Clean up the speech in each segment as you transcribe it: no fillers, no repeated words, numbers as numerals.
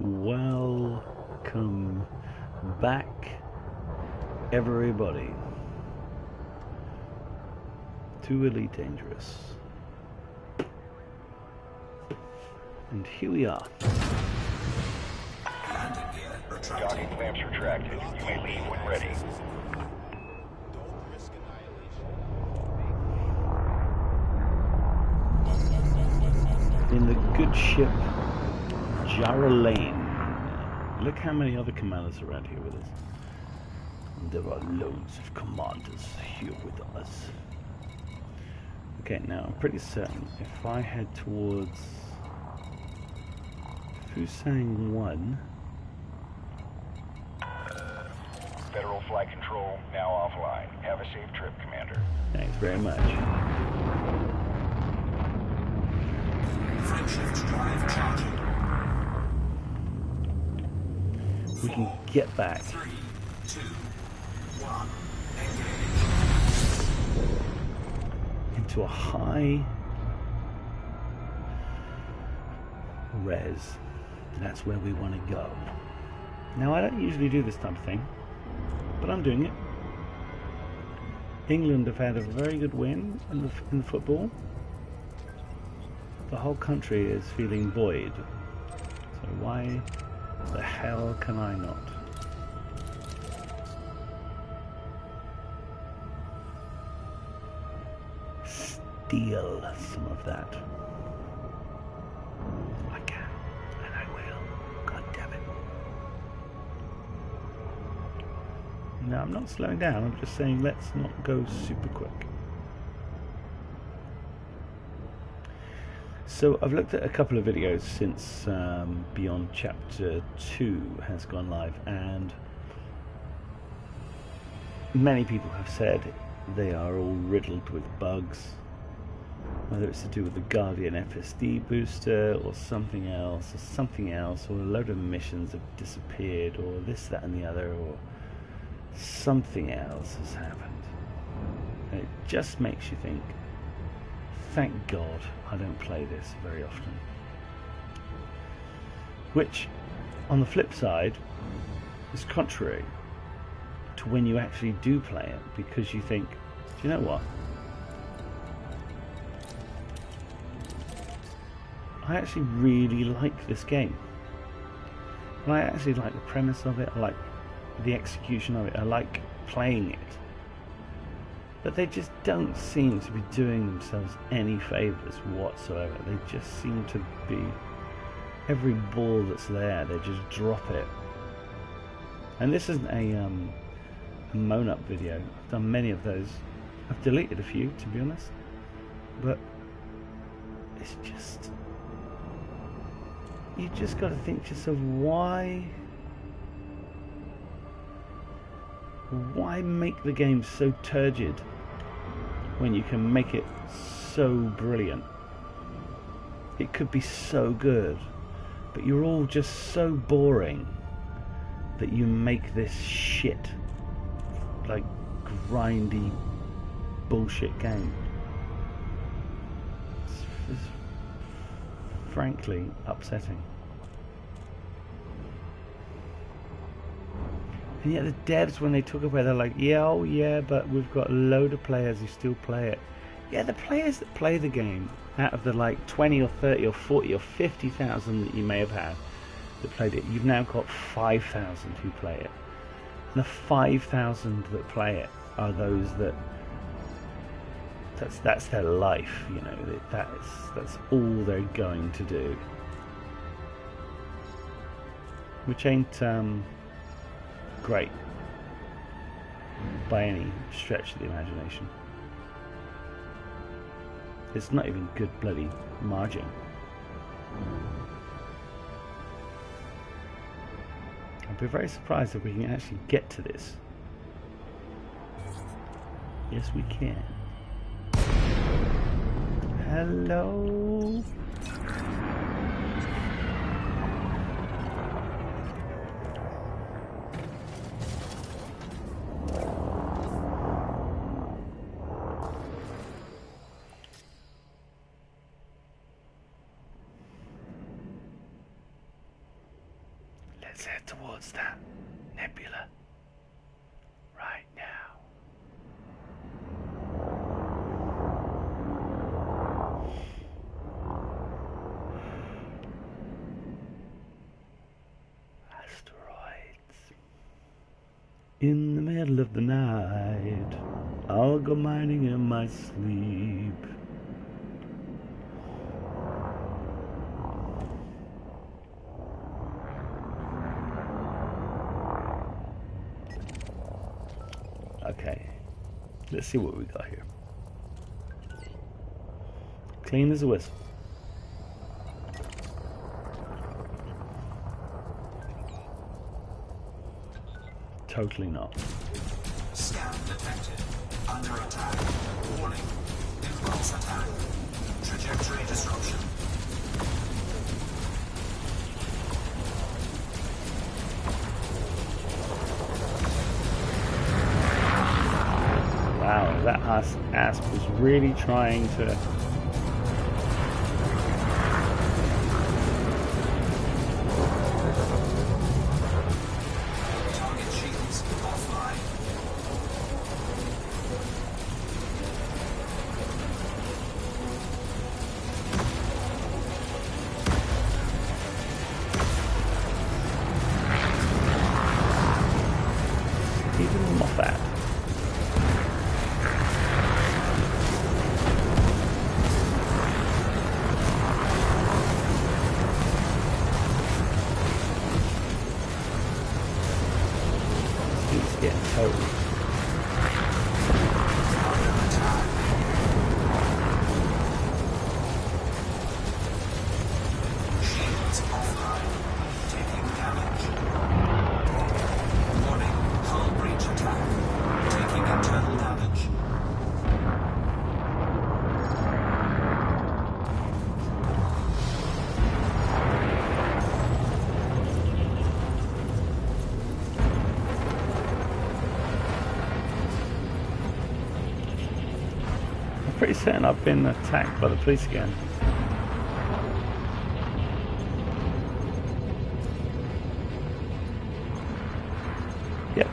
Welcome back, everybody, to Elite Dangerous. And here we are. Docking clamps retracted. You may leave when ready. In the good ship Jara Lane. Look how many other commanders are around here with us. And there are loads of commanders here with us. Okay, now I'm pretty certain if I head towards Fusang 1. Federal flight control now offline. Have a safe trip, Commander. Thanks very much. Frameshift drive charging. We can get back. 3, 2, 1. Into a high res. That's where we want to go. Now, I don't usually do this type of thing, but I'm doing it. England have had a very good win in the football. The whole country is feeling buoyed. So why the hell can I not? Steal some of that. I can, and I will. God damn it. No, I'm not slowing down. I'm just saying let's not go super quick. So I've looked at a couple of videos since Beyond Chapter 2 has gone live, and many people have said they are all riddled with bugs, whether it's to do with the Guardian FSD booster or something else, or a load of missions have disappeared, or this, that and the other, or something else has happened. And it just makes you think, thank God I don't play this very often. Which, on the flip side, is contrary to when you actually do play it, because you think, do you know what? I actually really like this game. And I actually like the premise of it, I like the execution of it, I like playing it. But they just don't seem to be doing themselves any favours whatsoever. They just seem to be, every ball that's there, they just drop it. And this isn't a moan-up video. I've done many of those. I've deleted a few, to be honest. But it's just, you just got to think to yourself, why make the game so turgid when you can make it so brilliant? It could be so good, but you're all just so boring that you make this shit, like grindy bullshit game. It's frankly upsetting. And yet the devs, when they talk about it, they're like, yeah, oh yeah, but we've got a load of players who still play it. Yeah, the players that play the game, out of the like 20 or 30 or 40 or 50,000 that you may have had that played it, you've now got 5,000 who play it. And the 5,000 that play it are those that's their life, you know, that's all they're going to do. Which ain't great by any stretch of the imagination. It's not even good bloody margin. I'd be very surprised if we can actually get to this. Yes, we can. Hello? Let's head towards that nebula right now. Asteroids. In the middle of the night, I'll go mining in my sleep. Okay, let's see what we got here. Clean as a whistle. Totally not. Scan detected. Under attack. Warning. Impulse attack. Trajectory disruption. Wow, that Asp was really trying to... Target shields offline. Keeping them off that. He's getting towed. Shields offline. Taking damage. Warning. Hull breach attack. Taking internal damage. I'm pretty certain I've been attacked by the police again. Yep.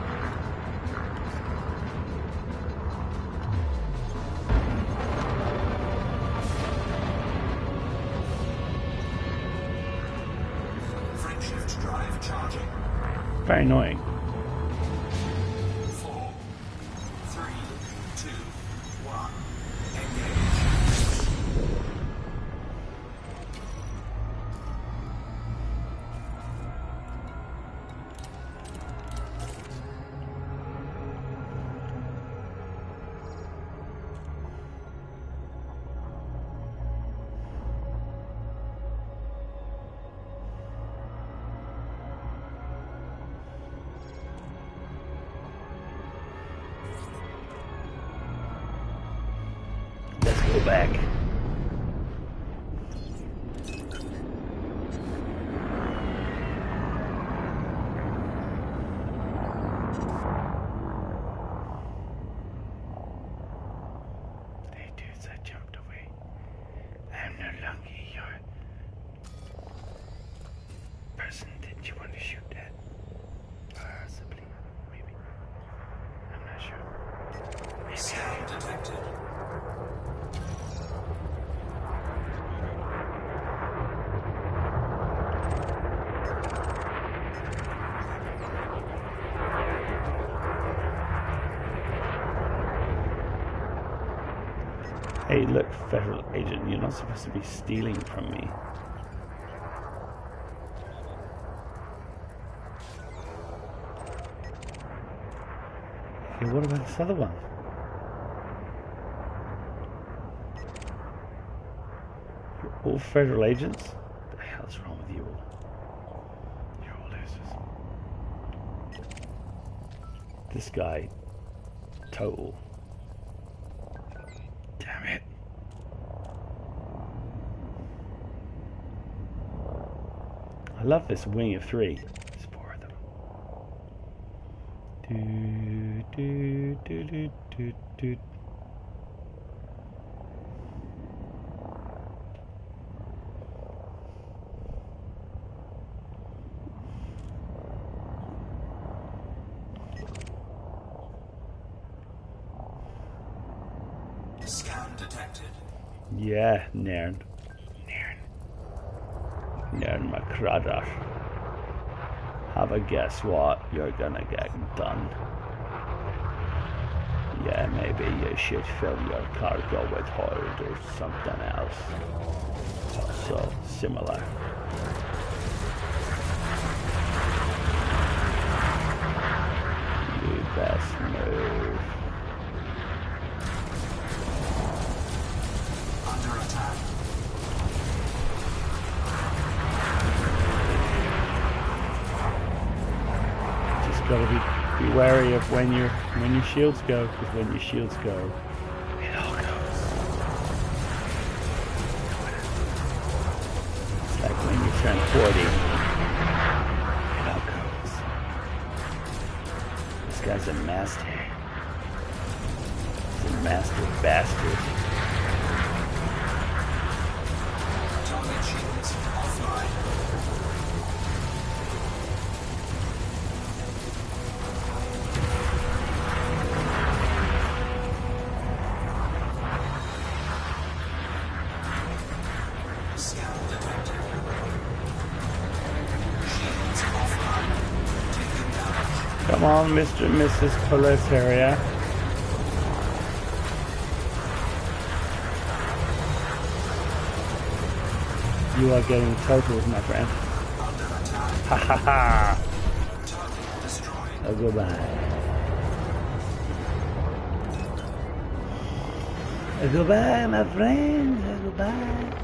Frame shift drive charging. Very annoying. 4, 3, 2, 1. Engage. Let's go back. Hey dudes, I jumped away. I'm no longer your person that you want to shoot at. Possibly. Maybe. I'm not sure. Maybe Scan detected. Hey, look, federal agent, you're not supposed to be stealing from me. Hey, what about this other one? You're all federal agents? What the hell's wrong with you all? You're all losers. This guy, total. Damn it. I love this wing of three. There's four of them. Do, do, do, do, do, do. detected. Yeah, Nairn. Nairn McCraddock. Have a guess what? You're gonna get done. Yeah, maybe you should fill your cargo with oil or something else. Also similar. You best move. Under attack. Just gotta be wary of when your shields go, because when your shields go, it all goes. It's like when you turn 40, it all goes. This guy's a master. He's a master bastard. Target shields offline. Scan detected. Shields offline. Taking damage. Come on, Mr. and Mrs. Proletariat. You are getting totals, my friend. Under attack. Ha ha ha! Target destroyed. Oh, goodbye. Goodbye, my friend. Goodbye.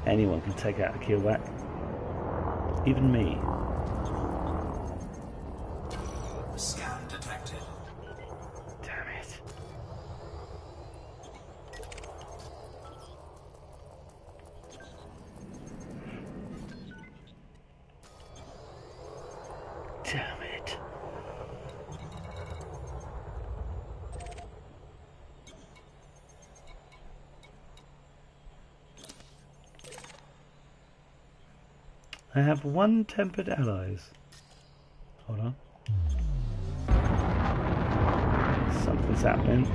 Anyone can take out a kill back. Even me. Scan detected. Damn it. Damn it. I have one tempered allies. Hold on. Something's happening.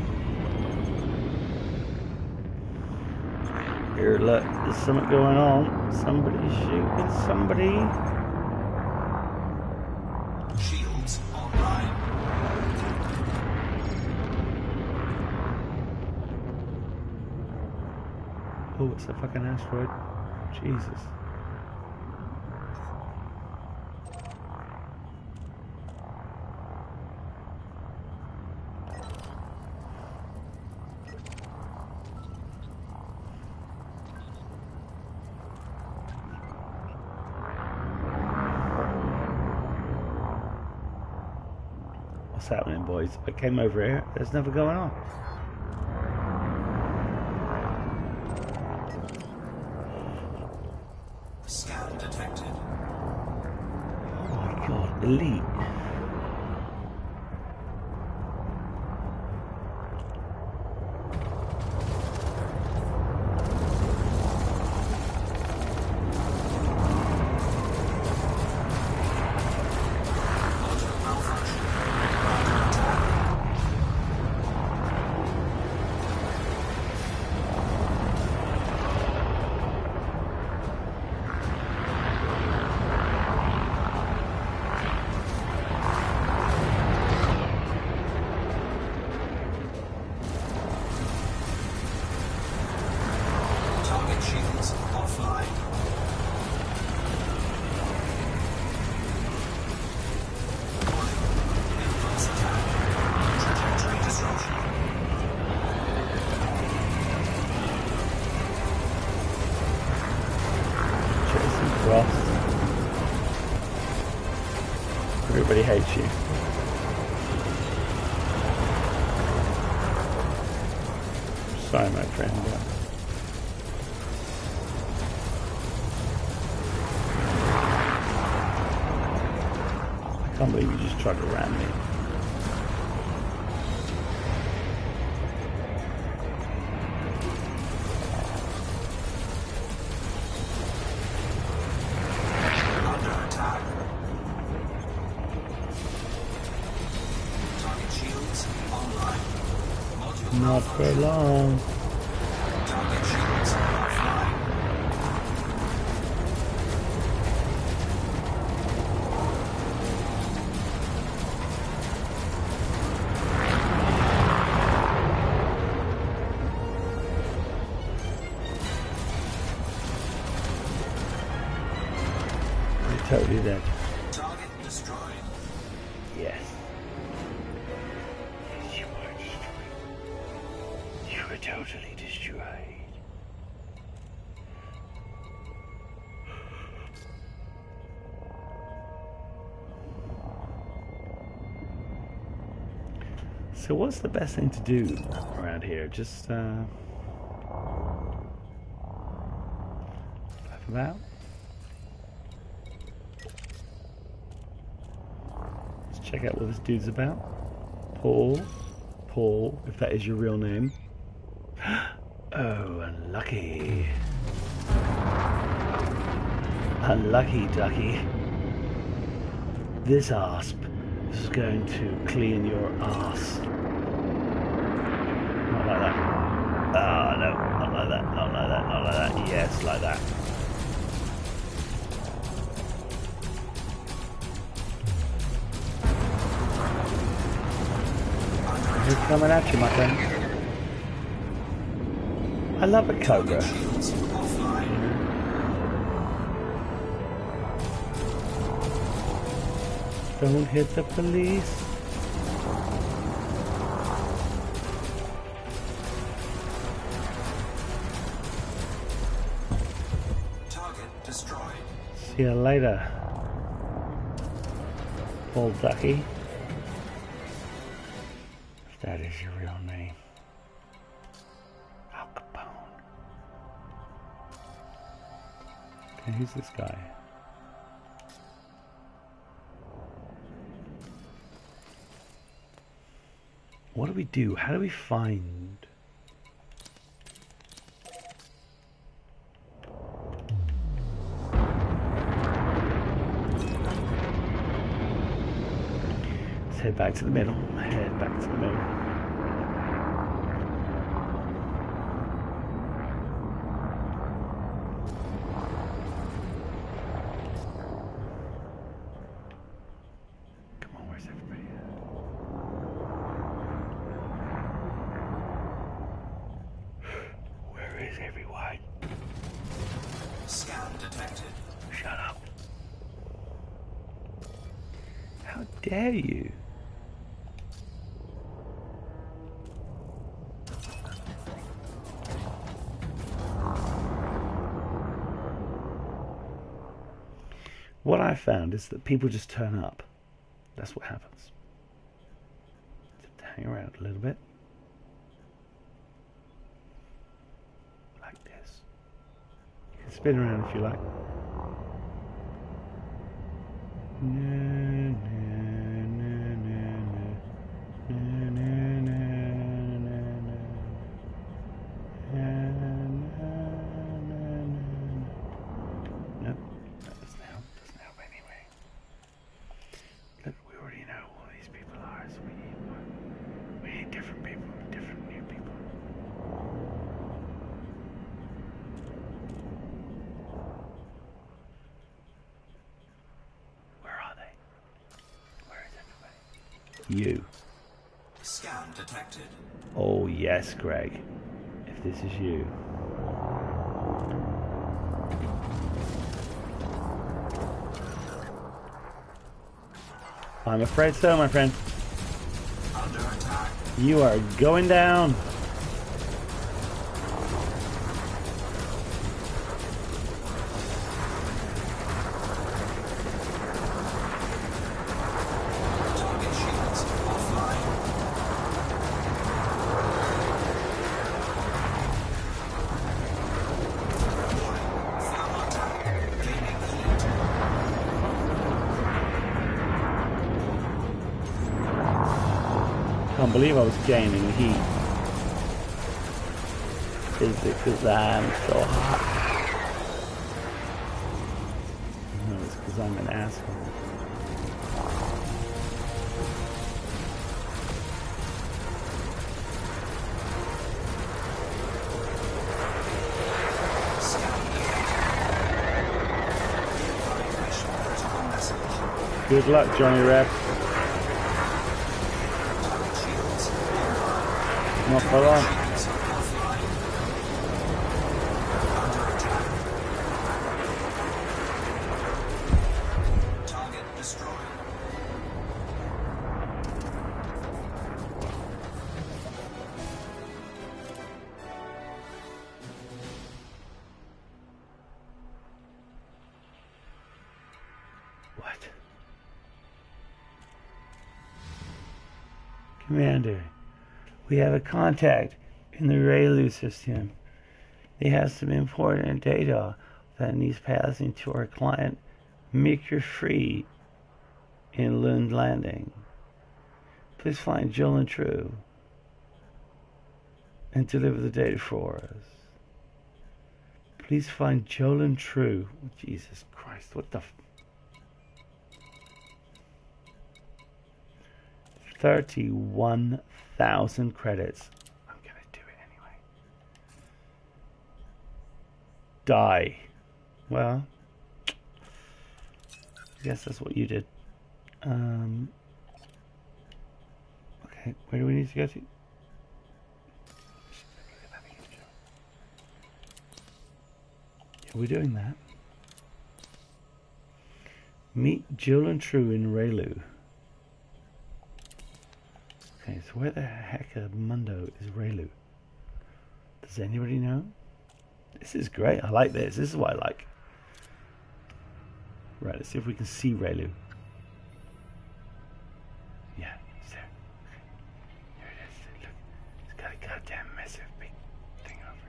Here, look, there's something going on. Somebody's shooting somebody. Shields online. Oh, it's a fucking asteroid. Jesus. What's happening, boys? I came over here. There's nothing going on. Scan detected. Oh my god, elite. Target shields offline. Impulse attack. Trajectory disruption. Jason Frost. Everybody hates you. Sorry, my friend. I can't believe you just tried to ram me. Under attack. Target shields online. Not for long. Target shields offline. You're totally dead. Target destroyed. Yes. You were destroyed. You were totally destroyed. So what's the best thing to do around here? Just laugh about? Let's check out what this dude's about. Paul, if that is your real name. Oh, unlucky. Unlucky ducky. This Asp is going to clean your ass. Not like that. Ah, no, not like that, not like that, not like that. Yes, like that. He's coming at you, my friend. I love a cobra. Shields offline. Don't hit the police. Target destroyed. See you later, Paul Ducky. If that is your real name. Al Capone. Okay, who's this guy? What do we do? How do we find? Let's head back to the middle. Head back to the middle. Come on, where's everybody at? Where is everyone? Scan detected. Shut up. How dare you? What I found is that people just turn up. That's what happens. Just hang around a little bit. Like this. You can spin around if you like. Nope, that doesn't help. Doesn't help anyway. Look, we already know who these people are, so we need different people, different new people. Where are they? Where is everybody? You. Scan detected. Oh yes, Greg. If this is you. I'm afraid so, my friend. Under attack. You are going down. Target shields offline. Thermal attack. Gaining heat. Can't believe I was gaining heat. Is it because I'm so hot? No, it's because I'm an asshole. Good luck, Johnny Reb. Shields. Not for long. Shields offline. Under attack. Target destroyed. What? Commander, we have a contact in the Raylu system. They have some important data that needs passing to our client, Maker Free, in Lund Landing. Please find Joel and True and deliver the data for us. Please find Joel and True. Jesus Christ, what the 31,000 credits. I'm gonna do it anyway. Die. Well, I guess that's what you did. Okay, where do we need to go to? Yeah, we're doing that. Meet Jill and True in Raylu. Okay, so where the heck of Mundo is Raylu? Does anybody know? This is great. I like this. This is what I like. Right, let's see if we can see Raylu. Yeah, it's there. Okay. Here it is. Look, it's got a goddamn massive big thing over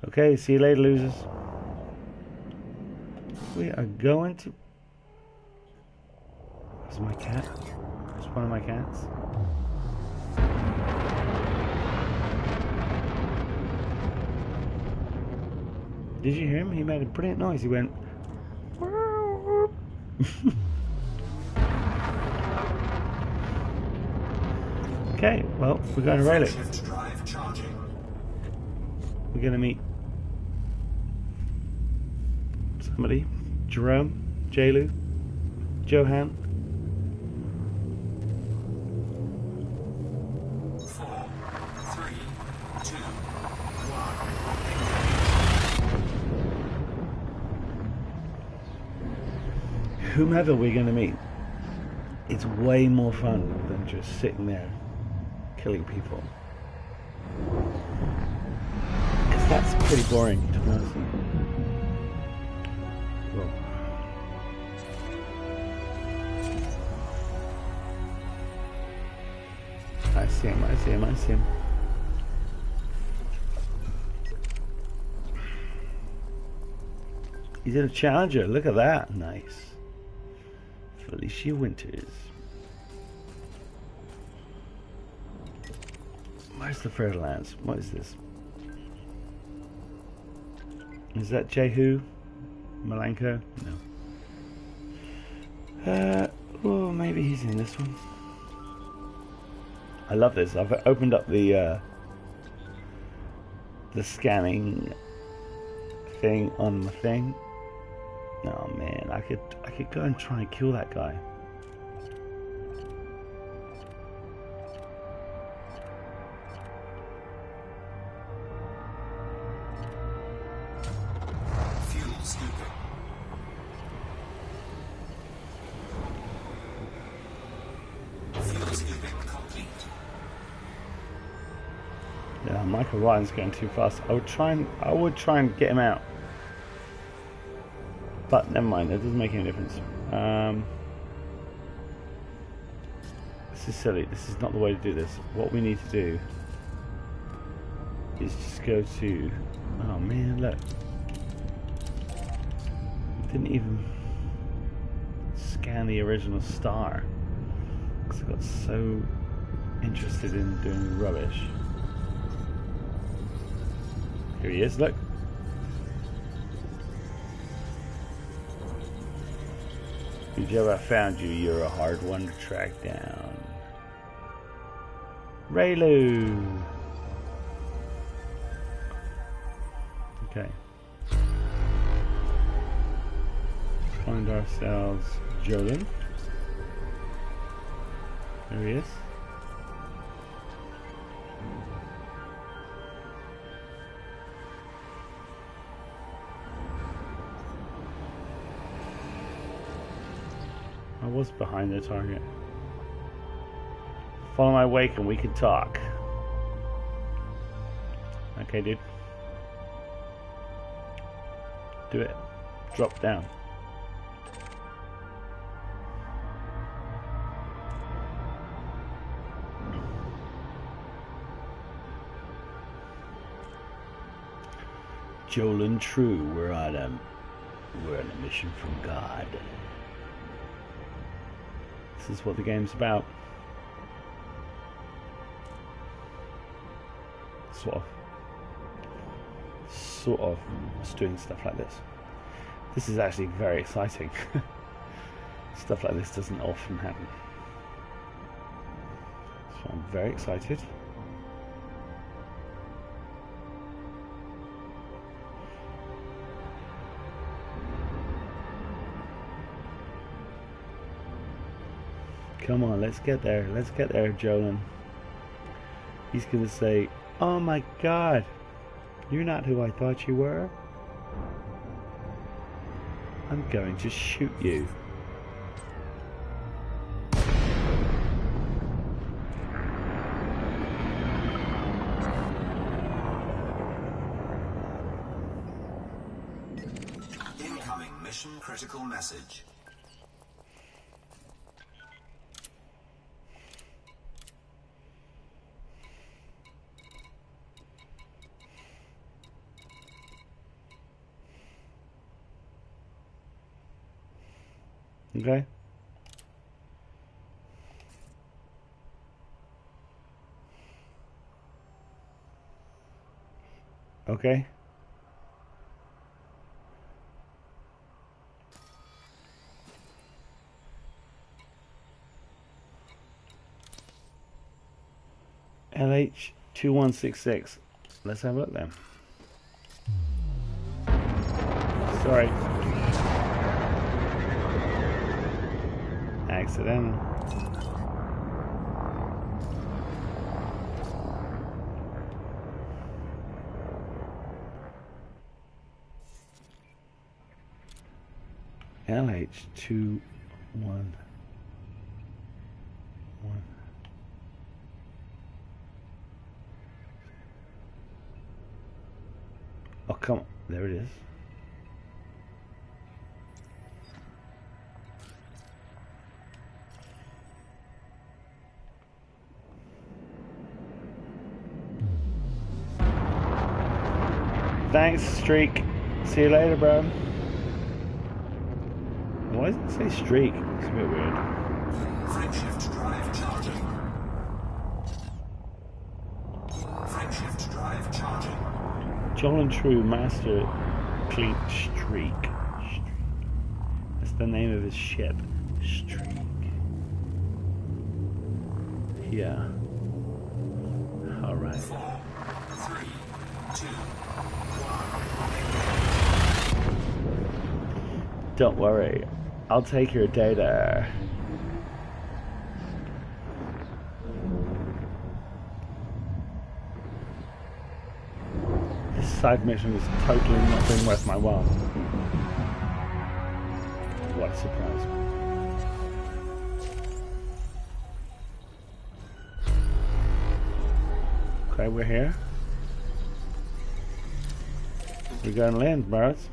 it. Okay, see you later, losers. We are going to... Is my cat? It's one of my cats. Did you hear him? He made a brilliant noise. He went... Okay, well, we're going to rail it. Shift drive charging. We're going to meet somebody. Jerome, Jaylu, Johan. 4, 3, 2, 1. Whomever we're going to meet, it's way more fun than just sitting there killing people. Because that's pretty boring, to be honest. Whoa. I see him, I see him, I see him. He's in a Challenger, look at that, nice. Felicia Winters. Where's the Fairlands? What is this? Is that Jehu? Malenko? No. Oh, maybe he's in this one. I love this. I've opened up the scanning thing on the thing. Oh man, I could go and try and kill that guy. Fuel scooping. Fuel scooping complete. Yeah, Michael Ryan's going too fast. I would try and get him out. But never mind, that doesn't make any difference. This is silly. This is not the way to do this. What we need to do is just go to... Oh man, look. Didn't even scan the original star. Because I got so interested in doing rubbish. Here he is, look. Whichever found you, you're a hard one to track down. Raylu! find ourselves Jolin. There he is. I was behind the target. Follow my wake and we can talk. Okay, dude. Do it. Drop down. Jolin True, we're on a mission from God. This is what the game's about. Sort of just doing stuff like this. This is actually very exciting. Stuff like this doesn't often happen. So I'm very excited. Come on, let's get there. Let's get there, Jolin. He's gonna say, "Oh my God, you're not who I thought you were. I'm going to shoot you." Incoming mission critical message. Okay. Okay. LH2166. Let's have a look then. Sorry. Accidental. LH2111. Oh, come on. There it is. Thanks, Streak. See you later, bro. Why does it say Streak? It's a bit weird. Frameshift drive charging. Frameshift drive charging. Jolin True Master Clean Streak. That's the name of his ship. Streak. Yeah. Alright. 4, 3, 2, 1. Don't worry. I'll take your data. This side mission is totally not been worth my while. What a surprise. Okay, we're here. We're gonna land, bros.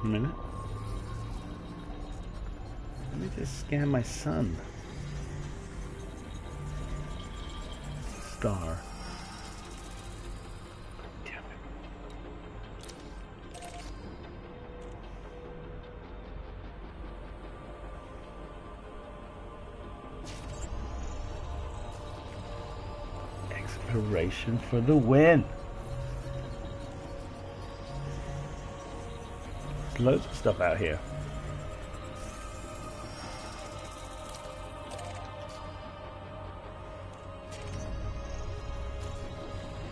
A minute. Let me just scan my son. Star. Damn it. Exploration for the win. Loads of stuff out here.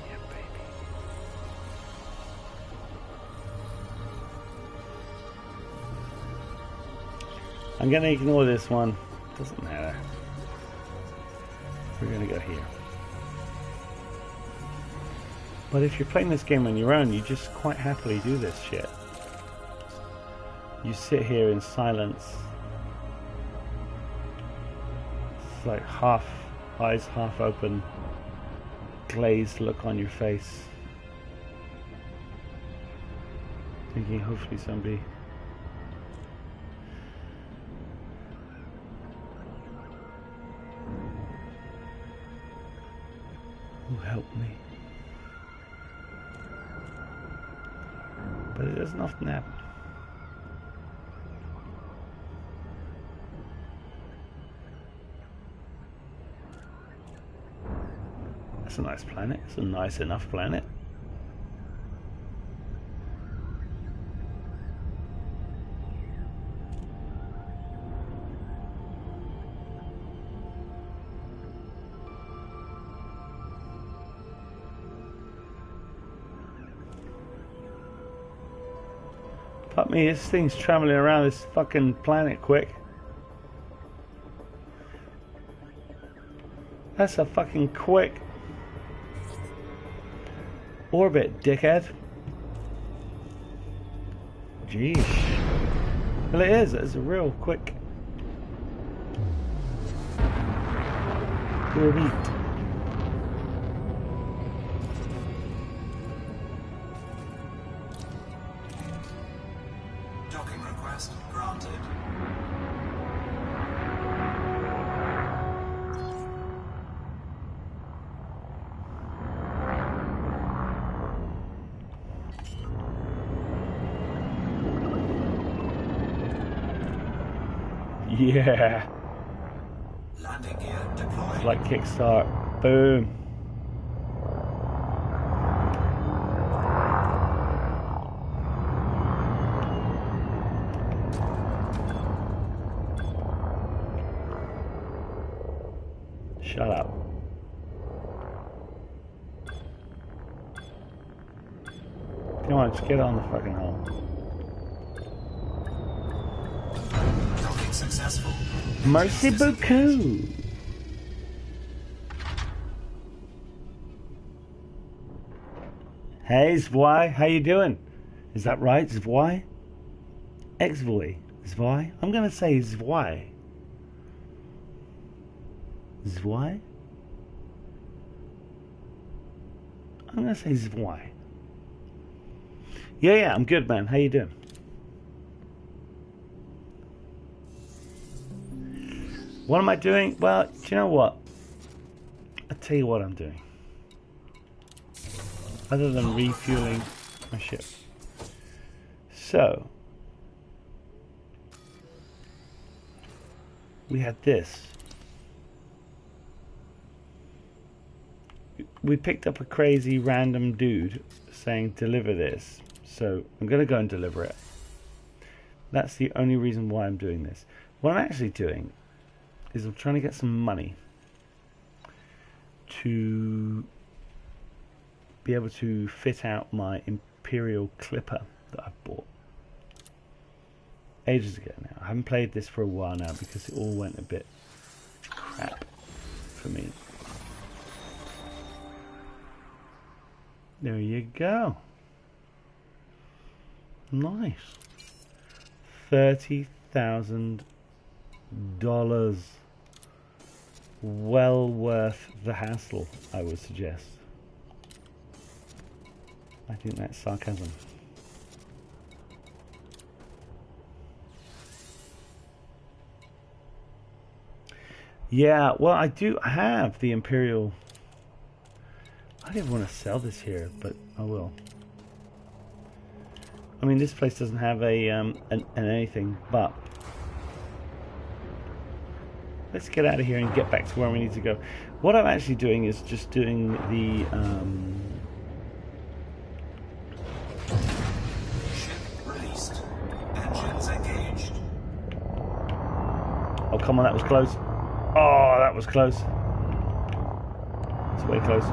Yeah, baby. I'm gonna ignore this one. Doesn't matter. We're gonna go here. But if you're playing this game on your own, you just quite happily do this shit. You sit here in silence. It's like half eyes half open, glazed look on your face. Thinking hopefully somebody will help me. But it doesn't often happen. That's a nice planet. It's a nice enough planet. Fuck me, this thing's traveling around this fucking planet quick. That's a fucking quick orbit, dickhead. Jeez. Well, it is. It's a real quick orbit. Docking request granted. Yeah. Landing gear deployed. It's like kickstart. Boom. Shut up. Come on, just get on the fucking hole. Docking successful. Merci beaucoup. Hey, Zvoy, how you doing? Is that right, Zvoy? Xvoy, Zvoy? I'm gonna say Zvoy. Zvoy? I'm gonna say Zvoy. Yeah, I'm good, man. How you doing? What am I doing? Well, do you know what? I'll tell you what I'm doing. Other than refueling my ship. So, we had this. We picked up a crazy random dude saying deliver this. So, I'm going to go and deliver it. That's the only reason why I'm doing this. What I'm actually doing is I'm trying to get some money to be able to fit out my Imperial Clipper that I bought ages ago now. I haven't played this for a while now because it all went a bit crap for me. There you go. Nice. $30,000. Well worth the hassle, I would suggest. I think that's sarcasm. Yeah, well, I do have the Imperial. I didn't want to sell this here, but I will. I mean, this place doesn't have an anything, but let's get out of here and get back to where we need to go. What I'm actually doing is just doing the Ship released. Engines engaged. oh, come on, that was close. Oh, that was close. It's way close.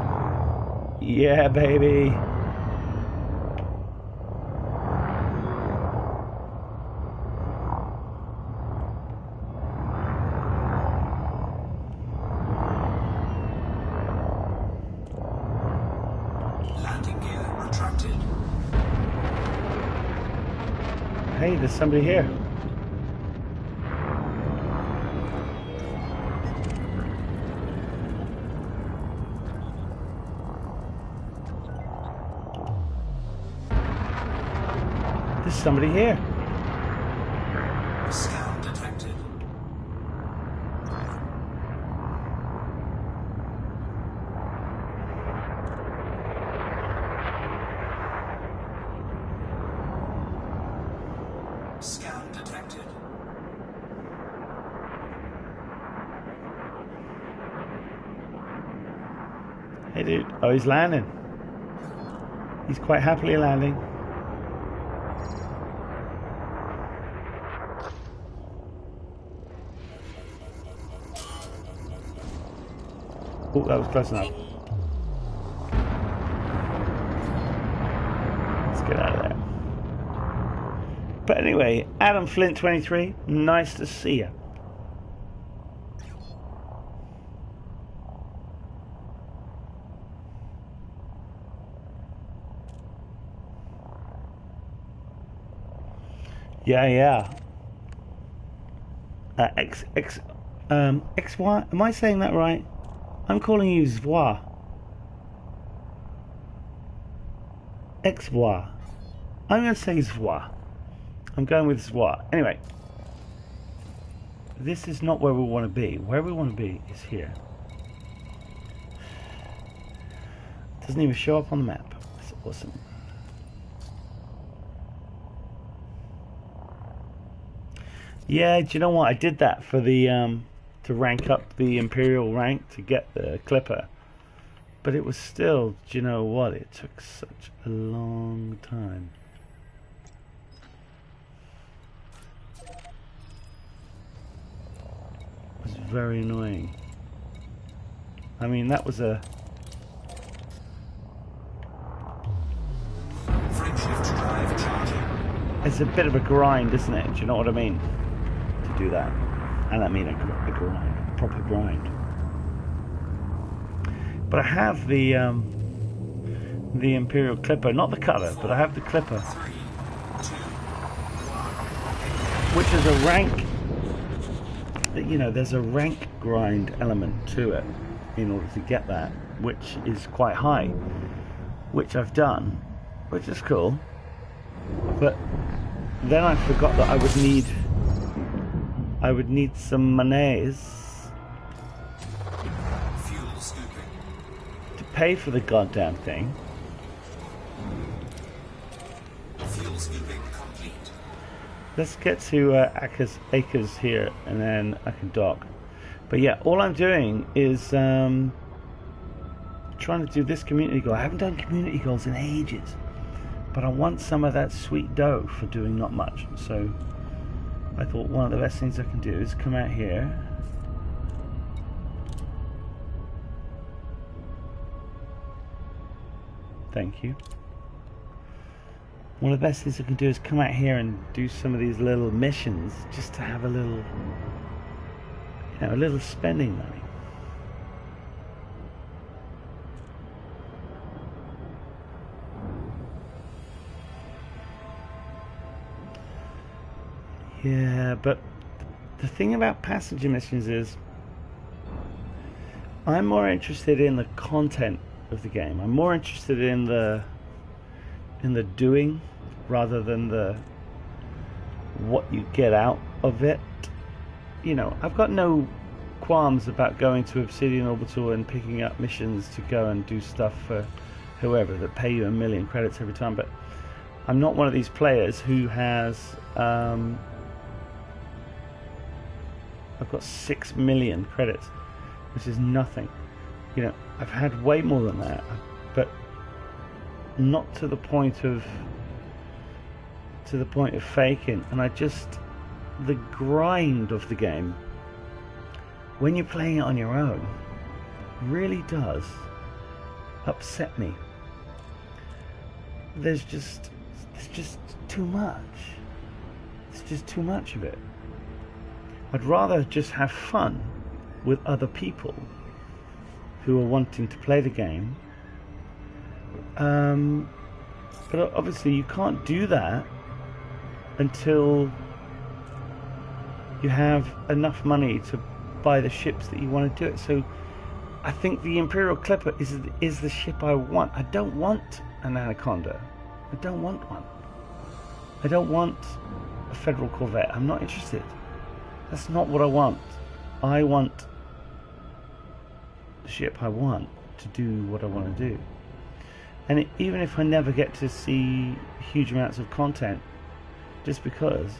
Yeah, baby. Hey, there's somebody here. There's somebody here. Scan detected. Scan detected. Hey, dude. Oh, he's landing. He's quite happily landing. Oh, that was close enough. Let's get out of there. But anyway, Adam Flint 23, nice to see you. Yeah. XY, am I saying that right? I'm calling you Zwa. XY. I'm going to say Zwa. I'm going with Zwa. Anyway, this is not where we want to be. Where we want to be is here. Doesn't even show up on the map. That's awesome. Yeah, do you know what? I did that for the to rank up the Imperial rank to get the Clipper. But it was still, do you know what? It took such a long time. It was very annoying. I mean, that was a... Frameshift drive charging. It's a bit of a grind, isn't it? Do you know what I mean? To do that. And I mean a grind. A proper grind. But I have the Imperial Clipper. Not the Cutter, but I have the Clipper. 3, 2, 1. Which is a rank... You know, there's a rank grind element to it in order to get that, which is quite high, which I've done, which is cool. But then I forgot that I would need some monies Fuel scooping. to pay for the goddamn thing. Fuel scooping complete. Let's get to Acres here, and then I can dock. But yeah, all I'm doing is trying to do this community goal. I haven't done community goals in ages, but I want some of that sweet dough for doing not much. So I thought one of the best things I can do is come out here. Thank you. One of the best things I can do is come out here and do some of these little missions just to have a little, you know, a little spending money. Yeah, but the thing about passenger missions is I'm more interested in the content of the game. I'm more interested in the doing rather than the what you get out of it. You know, I've got no qualms about going to Obsidian Orbital and picking up missions to go and do stuff for whoever that pay you 1 million credits every time, but I'm not one of these players who has I've got 6 million credits, which is nothing. You know, I've had way more than that, but not to the point of faking. And the grind of the game when you're playing it on your own really does upset me. There's just too much. It's just too much of it. I'd rather just have fun with other people who are wanting to play the game. But obviously you can't do that until you have enough money to buy the ships that you want to do it. So I think the Imperial Clipper is the ship I want. I don't want an Anaconda. I don't want one. I don't want a Federal Corvette. I'm not interested. That's not what I want. I want the ship I want to do what I want to do. And even if I never get to see huge amounts of content, just because,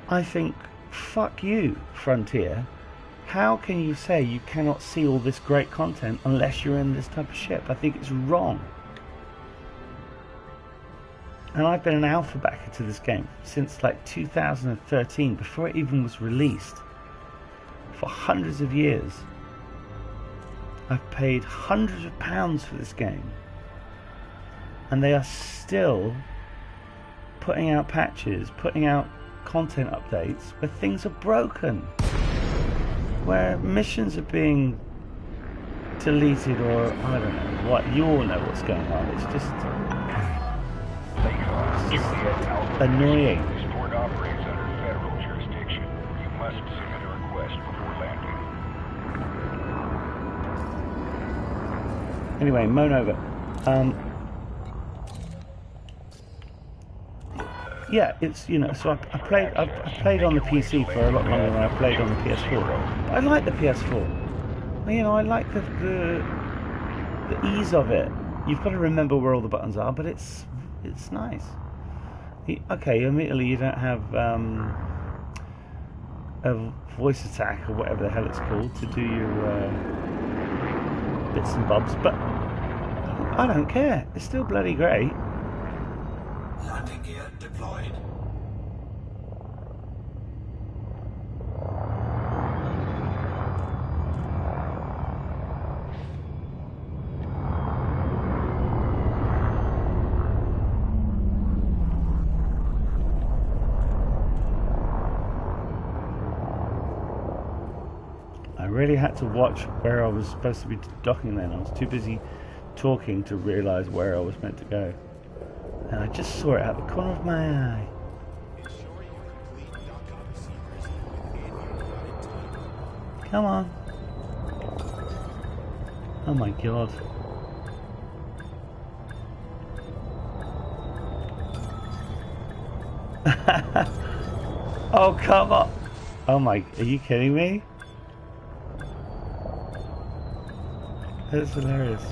I think, fuck you, Frontier. How can you say you cannot see all this great content unless you're in this type of ship? I think it's wrong. And I've been an alpha backer to this game since like 2013, before it even was released. For hundreds of years. I've paid hundreds of pounds for this game. And they are still putting out patches, putting out content updates where things are broken. Where missions are being deleted, or I don't know what. You all know what's going on. It's just annoying. This port operates under federal jurisdiction. You must submit a request before landing. Anyway, moan over. Yeah, it's, you know, so I played on the PC for a lot longer than I played on the PS4. I like the PS4. You know, I like the ease of it. You've got to remember where all the buttons are, but it's nice. Okay, admittedly you don't have a voice attack or whatever the hell it's called to do your bits and bobs, but I don't care. It's still bloody great. Landing gear deployed. I really had to watch where I was supposed to be docking then. I was too busy talking to realise where I was meant to go. And I just saw it out the corner of my eye. Come on. Oh my god. Oh, come on. Oh my, are you kidding me? That's hilarious.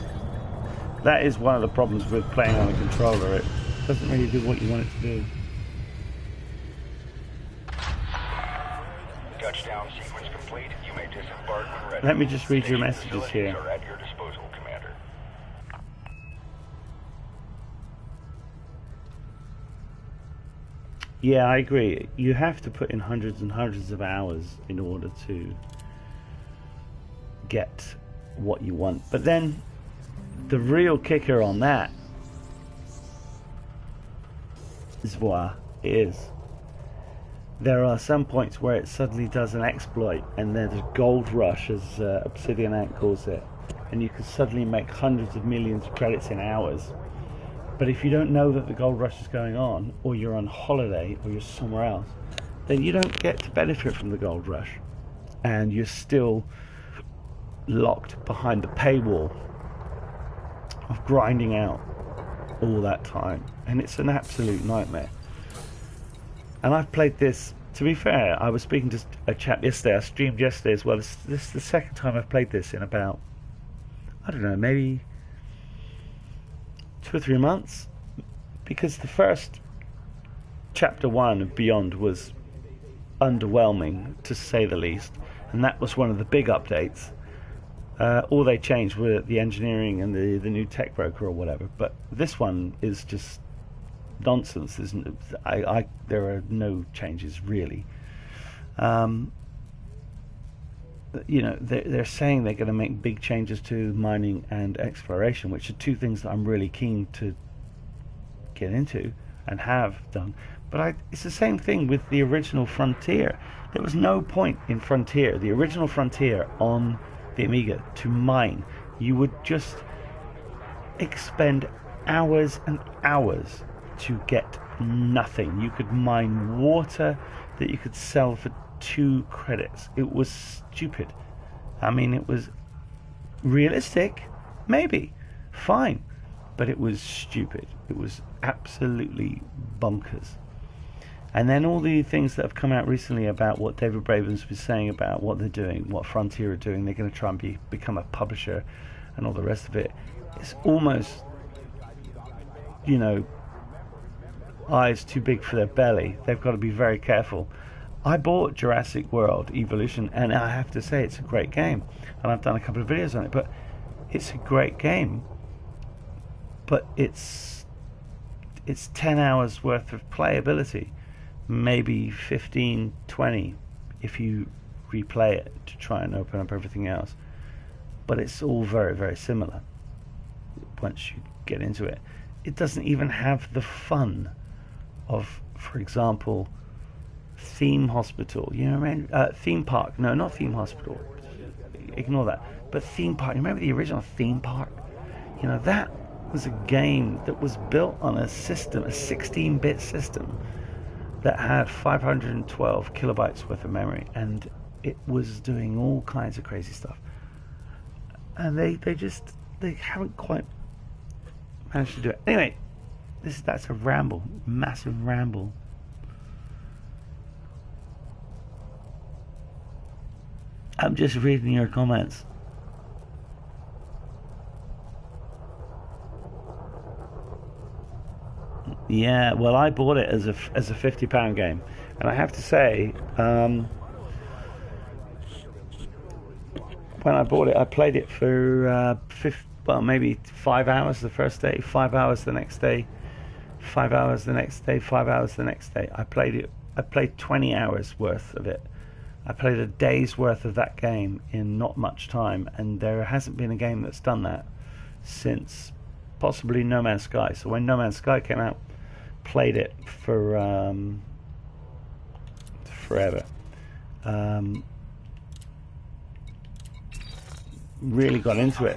That is one of the problems with playing on a controller. It doesn't really do what you want it to do. Touchdown sequence complete. You may disembark when ready. Let me just read your messages here. Are at your disposal, Commander. Yeah, I agree. You have to put in hundreds and hundreds of hours in order to get what you want. But then the real kicker on that is there are some points where it suddenly does an exploit, and there's a gold rush, as Obsidian Ant calls it, and you can suddenly make hundreds of millions of credits in hours. But if you don't know that the gold rush is going on, or you're on holiday, or you're somewhere else, then you don't get to benefit from the gold rush, and you're still locked behind the paywall of grinding out all that time, and it's an absolute nightmare. And I've played this, to be fair, I was speaking to a chap yesterday, I streamed yesterday as well. This is the second time I've played this in about, I don't know, maybe 2 or 3 months, because the first chapter 1 of Beyond was underwhelming, to say the least, and that was one of the big updates. All they changed were the engineering and the new tech broker or whatever, but this one is just nonsense. There are no changes really. You know, they're saying they're going to make big changes to mining and exploration, which are two things that I'm really keen to get into and have done. But it's the same thing with the original Frontier. There was no point in Frontier, the original Frontier on the Amiga, to mine. You would just expend hours and hours to get nothing. You could mine water that you could sell for 2 credits. It was stupid. I mean, it was realistic, maybe, fine, but it was stupid. It was absolutely bonkers. And then all the things that have come out recently about what David Braben's been saying about what they're doing, what Frontier are doing, they're going to try and become a publisher and all the rest of it. It's almost, you know, eyes too big for their belly. They've got to be very careful. I bought Jurassic World Evolution, and I have to say it's a great game. And I've done a couple of videos on it, but it's a great game. But it's 10 hours worth of playability. Maybe 15, 20 if you replay it to try and open up everything else. But it's all very, very similar once you get into it. It doesn't even have the fun of, for example, Theme Hospital. You know, Theme Park. No, not Theme Hospital. Ignore that. But Theme Park. You remember the original Theme Park? You know, that was a game that was built on a system, a 16-bit system, that had 512 kilobytes worth of memory, and it was doing all kinds of crazy stuff. And they haven't quite managed to do it. Anyway, that's a ramble, massive ramble. I'm just reading your comments. Yeah, well, I bought it as a £50 game, and I have to say, when I bought it, I played it for maybe 5 hours the first day, 5 hours the next day, 5 hours the next day, 5 hours the next day. I played 20 hours worth of it. I played a day's worth of that game in not much time, and there hasn't been a game that's done that since possibly No Man's Sky. So when No Man's Sky came out, played it for forever. Really got into it.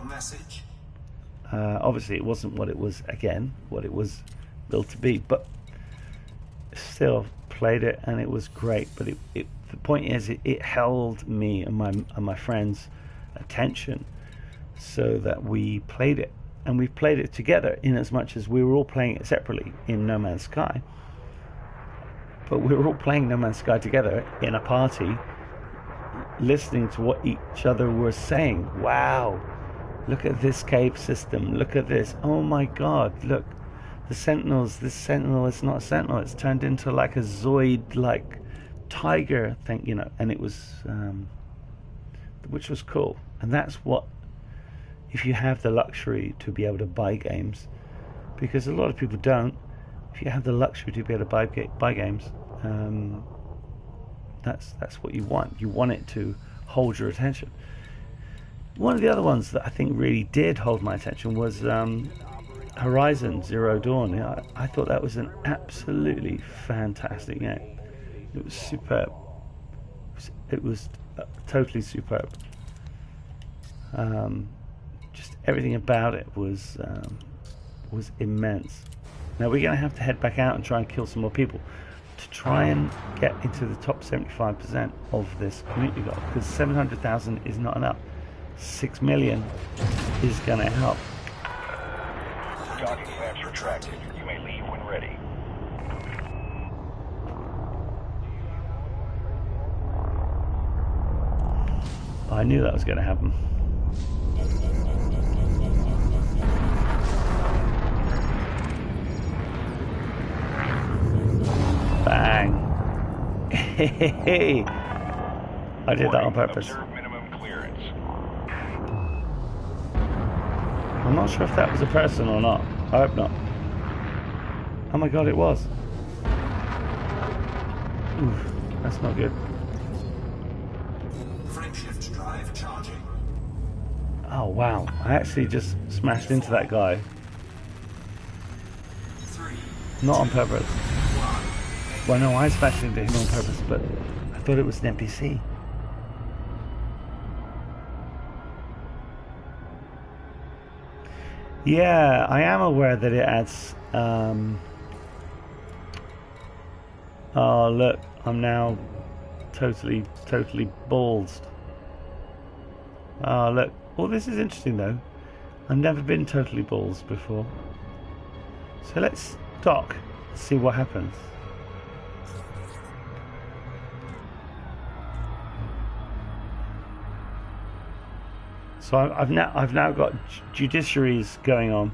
Obviously it wasn't what it was built to be, but still played it, and it was great. But the point is, it held me and my friends' attention, so that we played it. And we played it together, in as much as we were all playing it separately in No Man's Sky. But we were all playing No Man's Sky together in a party, listening to what each other were saying. Wow, look at this cave system. Look at this. Oh my God, look. The Sentinels, this Sentinel is not a Sentinel. It's turned into like a Zoid-like tiger thing, you know. And it was, which was cool. And that's what, if you have the luxury to be able to buy games, because a lot of people don't. If you have the luxury to be able to buy games, that's what you want. You want it to hold your attention. One of the other ones that I think really did hold my attention was Horizon Zero Dawn. I thought that was an absolutely fantastic game. It was superb. It was totally superb. Just everything about it was immense. Now we're going to have to head back out and try and kill some more people to try and get into the top 75% of this community goal, because 700,000 is not enough. 6 million is going to help. Docking lamps retracted. You may leave when ready. I knew that was going to happen. Bang. Hey. I did that on purpose. Observe minimum clearance. I'm not sure if that was a person or not. I hope not. Oh my God, it was. Oof, that's not good. Frameshift drive charging. Oh wow, I actually just smashed into that guy. 3, Not on purpose. Well, no, I smashed into him on purpose, but I thought it was an NPC. Yeah, I am aware that it adds Oh look, I'm now totally ballsed. Oh look, oh this is interesting though. I've never been totally ballsed before. So let's dock, see what happens. So I've now got judiciaries going on.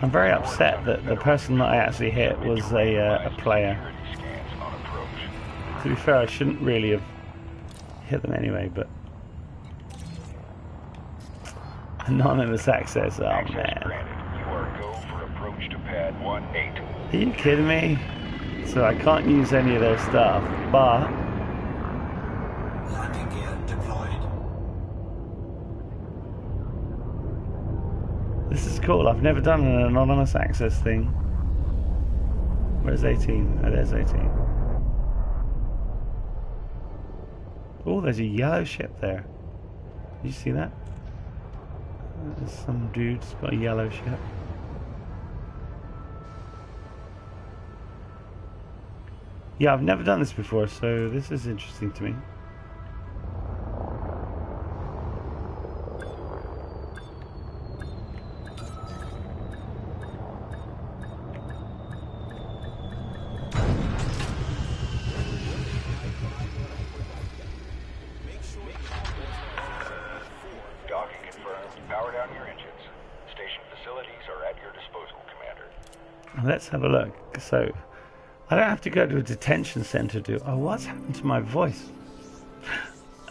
I'm very upset that the person that I actually hit was a player. To be fair, I shouldn't really have hit them anyway, but anonymous access, oh man. Are you kidding me? So I can't use any of their stuff, but Landing gear deployed. this is cool. I've never done an anonymous access thing. Where's 18? Oh, there's 18. Oh, there's a yellow ship there. Did you see that? There's some dude's got a yellow ship. Yeah, I've never done this before, so this is interesting to me. Let's have a look. So, I don't have to go to a detention center to... Oh, what's happened to my voice?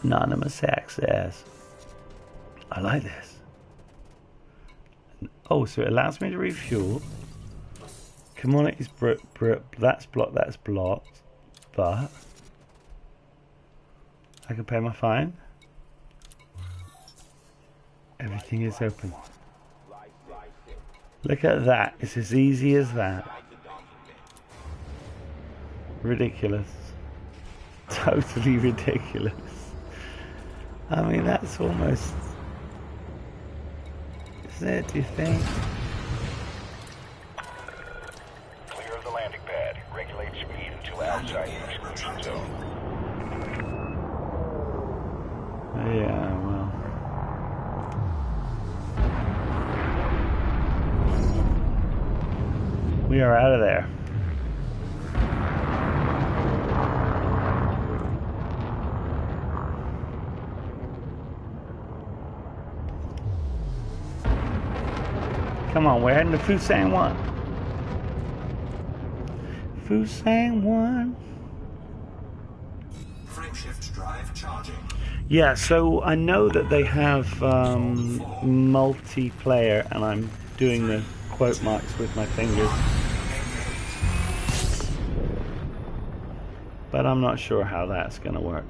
Anonymous access. I like this. Oh, so it allows me to refuel. Commodities, that's blocked. But I can pay my fine. Everything is open. Look at that. It's as easy as that. Ridiculous. Totally ridiculous. I mean, that's almost... Isn't it, do you think? Clear of the landing pad. Regulate speed until outside the exclusion zone. Yeah, well... We are out of there. Come on, we're heading to Fusang 1. Fusang 1. Frameshift drive charging. Yeah, so I know that they have multiplayer, and I'm doing the quote marks with my fingers. But I'm not sure how that's going to work.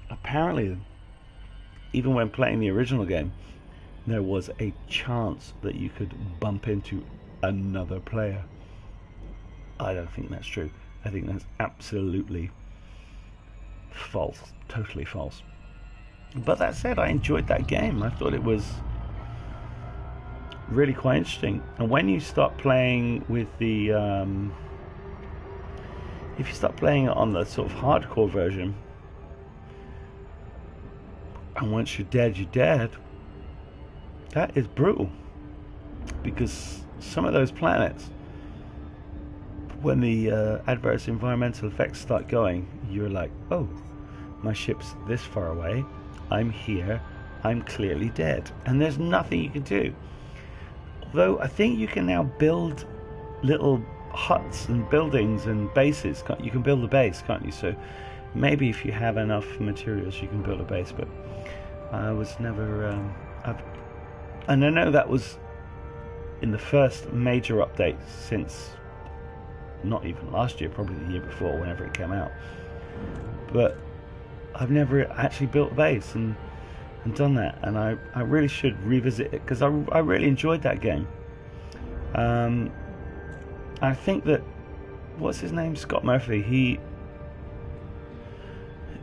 Apparently, even when playing the original game, there was a chance that you could bump into another player. I don't think that's true. I think that's absolutely false. Totally false. But that said, I enjoyed that game. I thought it was really quite interesting. And when you start playing with the if you start playing it on the sort of hardcore version, and once you're dead, that is brutal, because some of those planets, when the adverse environmental effects start going, you're like, oh, my ship's this far away, I'm here, I'm clearly dead, and there's nothing you can do. Although I think you can now build little huts and buildings and bases. You can build a base, can't you? So maybe if you have enough materials you can build a base, but I was never and I know that was in the first major update since not even last year, probably the year before, whenever it came out. But I've never actually built a base, and and done that, and I really should revisit it because I really enjoyed that game. I think that, what's his name, Scott Murphy,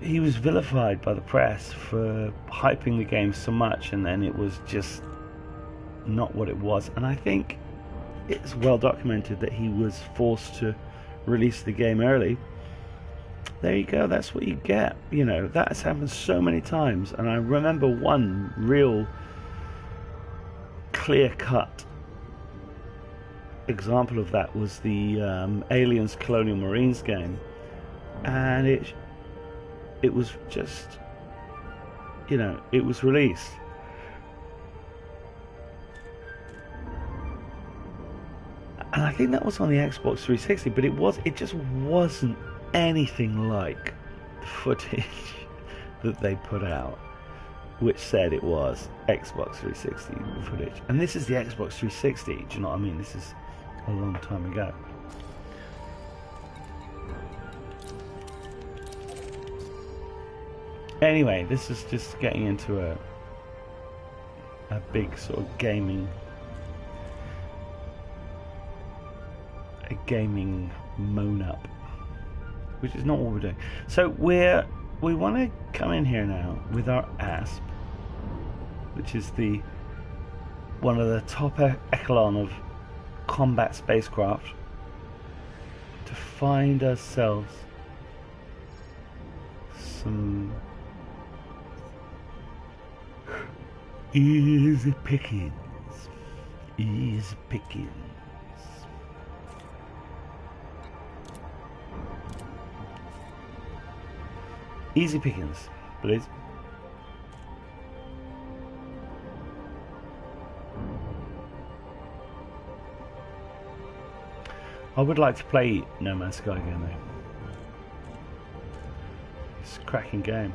he was vilified by the press for hyping the game so much, and then it was just not what it was. And I think it's well documented that he was forced to release the game early. There you go, that's what you get. You know, that has happened so many times, and I remember one real clear-cut example of that was the Aliens Colonial Marines game, and it was just, you know, it was released. And I think that was on the Xbox 360, but it just wasn't anything like the footage that they put out, which said it was Xbox 360 footage. And this is the Xbox 360, do you know what I mean? This is a long time ago. Anyway, this is just getting into a big sort of gaming moan up, which is not what we're doing. So we want to come in here now with our Asp, which is one of the top echelon of combat spacecraft, to find ourselves some easy pickings. Easy pickings. Easy pickings, please. I would like to play No Man's Sky again though. It's a cracking game.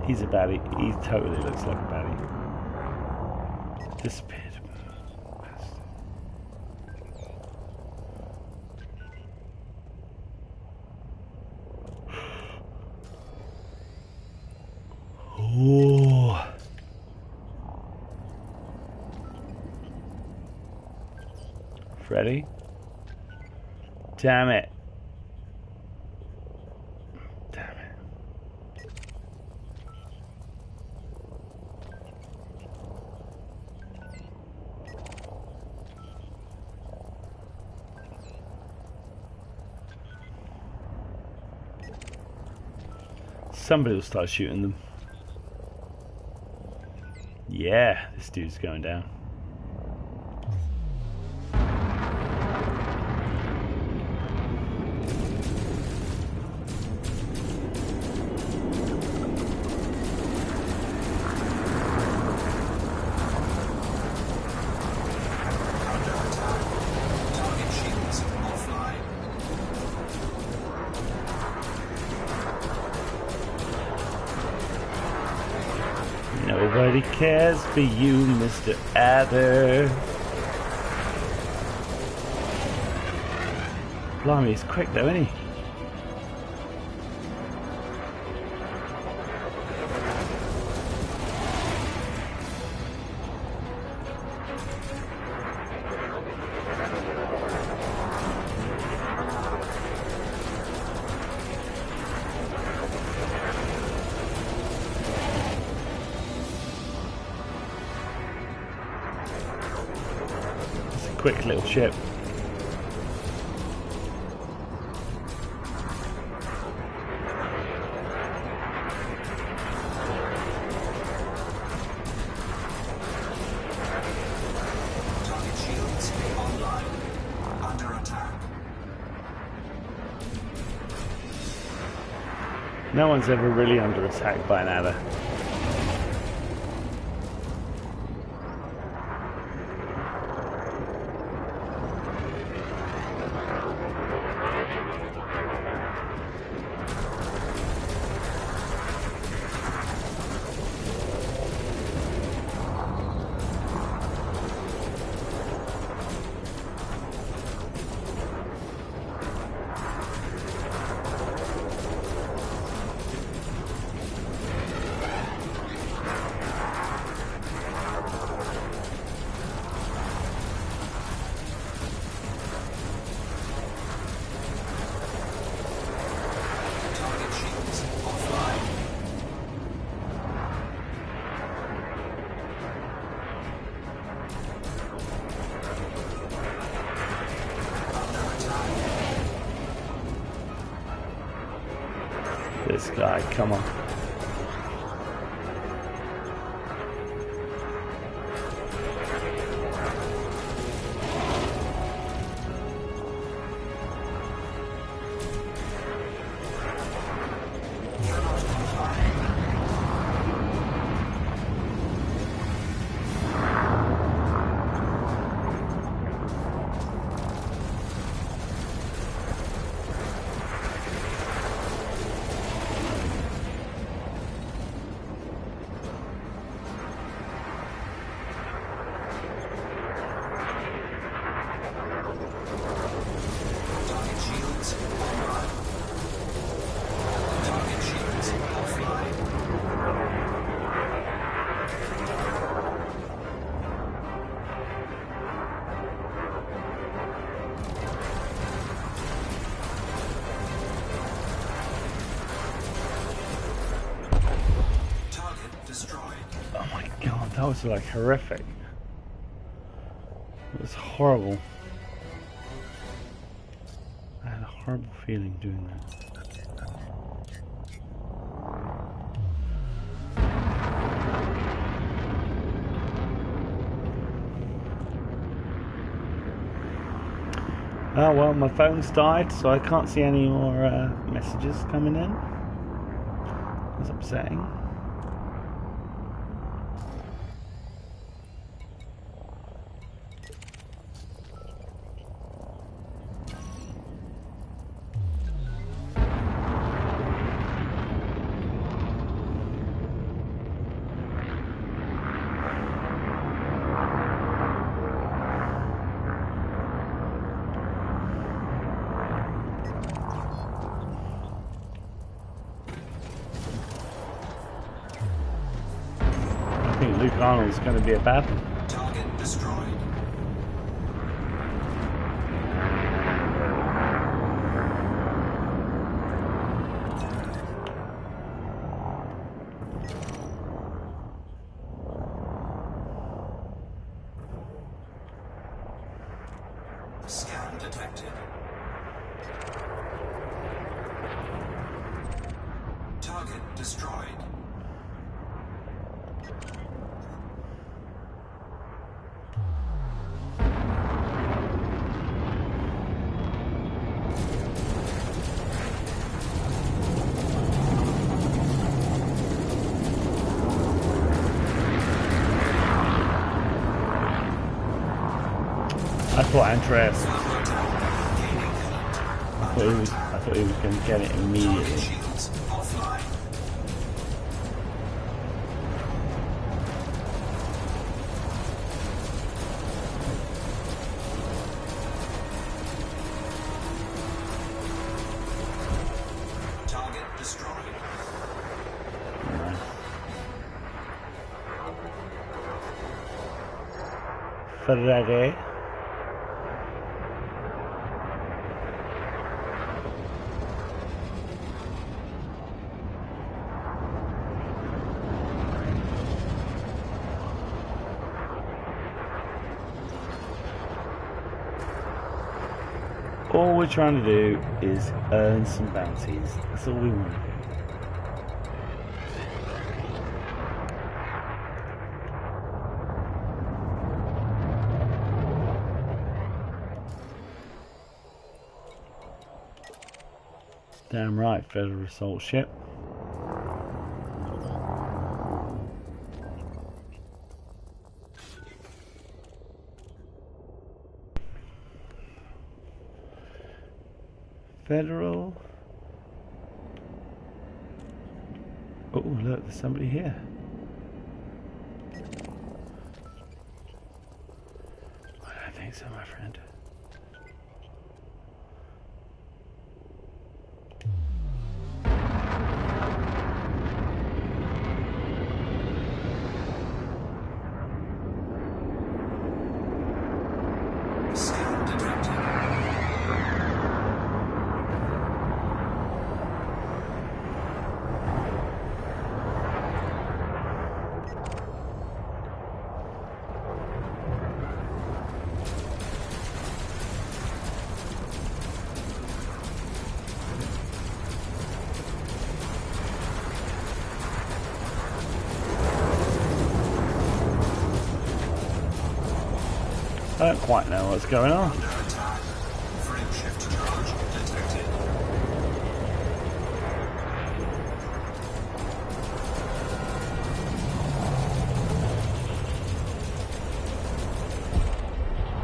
He's a baddie. He totally looks like a baddie. Disappeared. Oh. Freddy? Damn it. Somebody will start shooting them. Yeah, this dude's going down. Nobody cares for you, Mr. Adder. Blimey, he's quick though, isn't he? Quick little ship. Target shields online. Under attack. No one's ever really under attack by an adder. This guy, come on. Target shields online. Target shields offline. Target destroyed. Oh my god, that was like horrific. It was horrible. I had a horrible feeling doing that. Oh well, my phone's died, so I can't see any more messages coming in. That's upsetting. I think Luke Arnold's going to be a bad one. Target destroyed. Scan detected. Target destroyed. I thought Andreas. I thought he was going to get it immediately. Shields offline. Target destroyed. Nice. Ferrari. All we're trying to do is earn some bounties. That's all we want to do. Damn right, Federal Assault Ship. Federal. Oh, look, there's somebody here. I don't think so, my friend. Scan detected. I don't quite know what's going on. Under attack. Frame shift charge detected.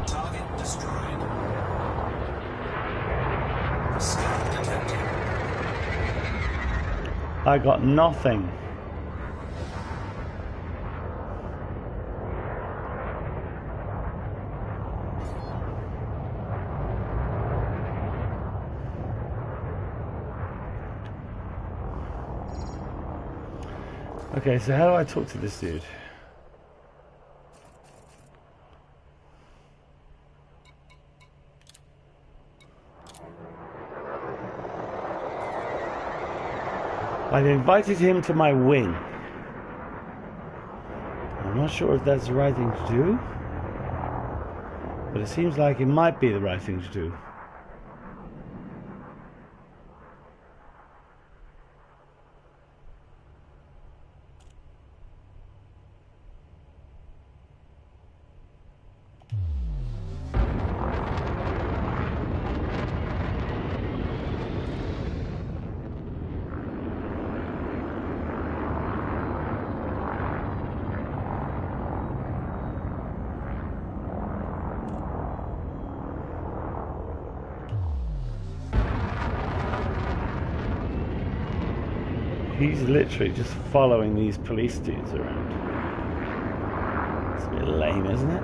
Target destroyed. Scan detected. I got nothing. Okay, so how do I talk to this dude? I've invited him to my wing. I'm not sure if that's the right thing to do, but it seems like it might be the right thing to do. He's literally just following these police dudes around. It's a bit lame, isn't it?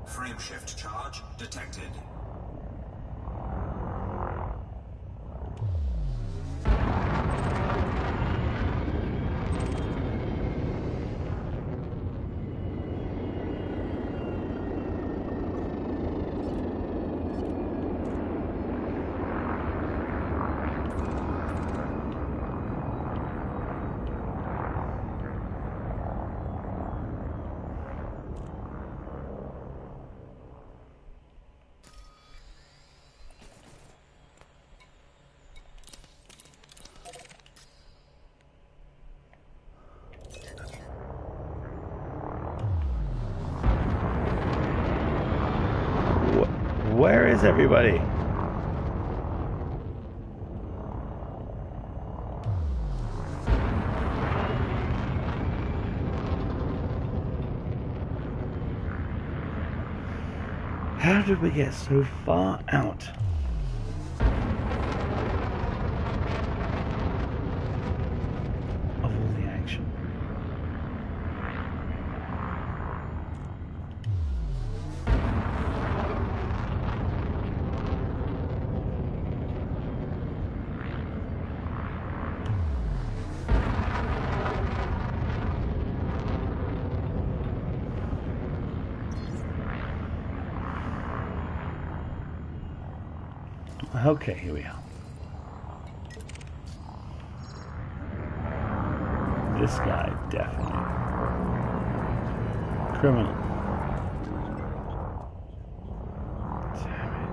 Frame shift charge detected. Where is everybody? How did we get so far out? Of all the action. Okay, here we are. This guy, definitely. Criminal. Damn it.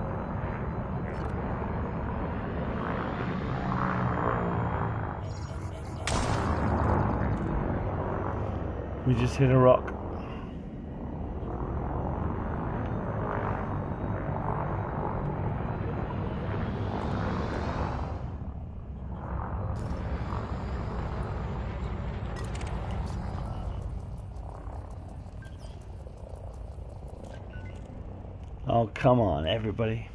We just hit a rock. Oh, come on, everybody.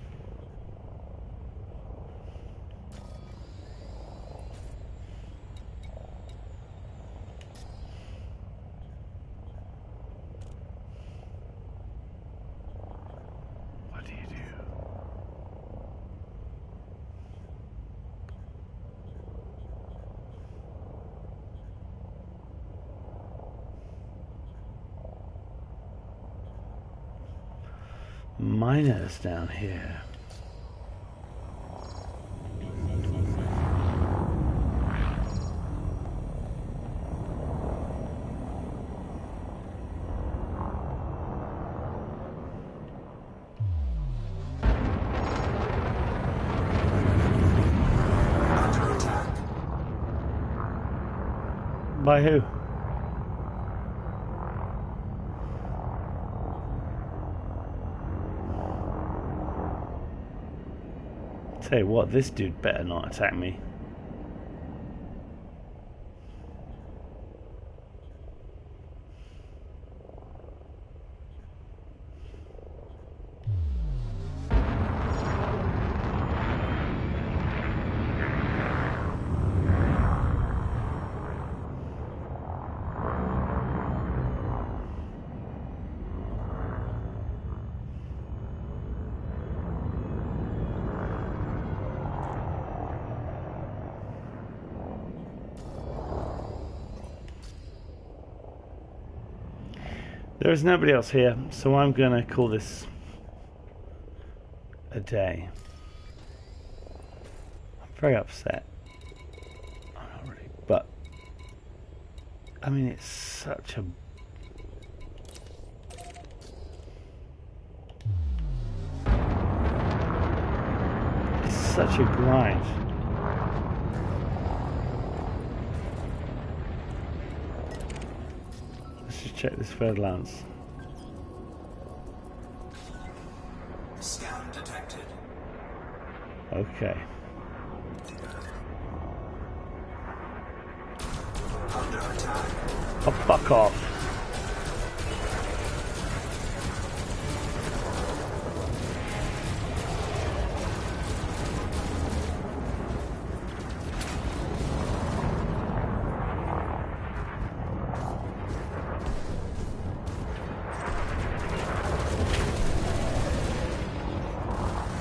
What do you do? miners down here. Under attack. By who? Tell you what, this dude better not attack me. There is nobody else here, so I'm gonna call this a day. I'm very upset. I'm not really, but I mean, it's such a grind. Let's just check this third lance. Scan detected. Okay. Under attack. Oh, fuck off.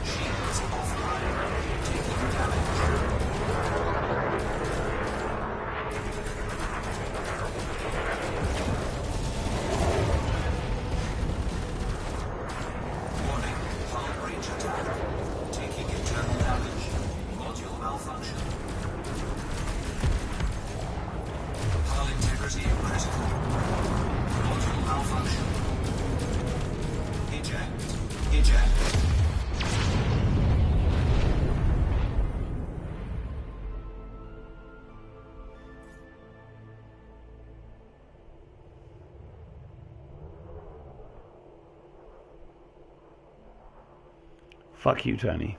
Shields offline. Taking damage. Warning. Hull breach attack. Taking internal damage. Module malfunction. Hull integrity critical. Module malfunction. Eject. Eject. Fuck you, Tony.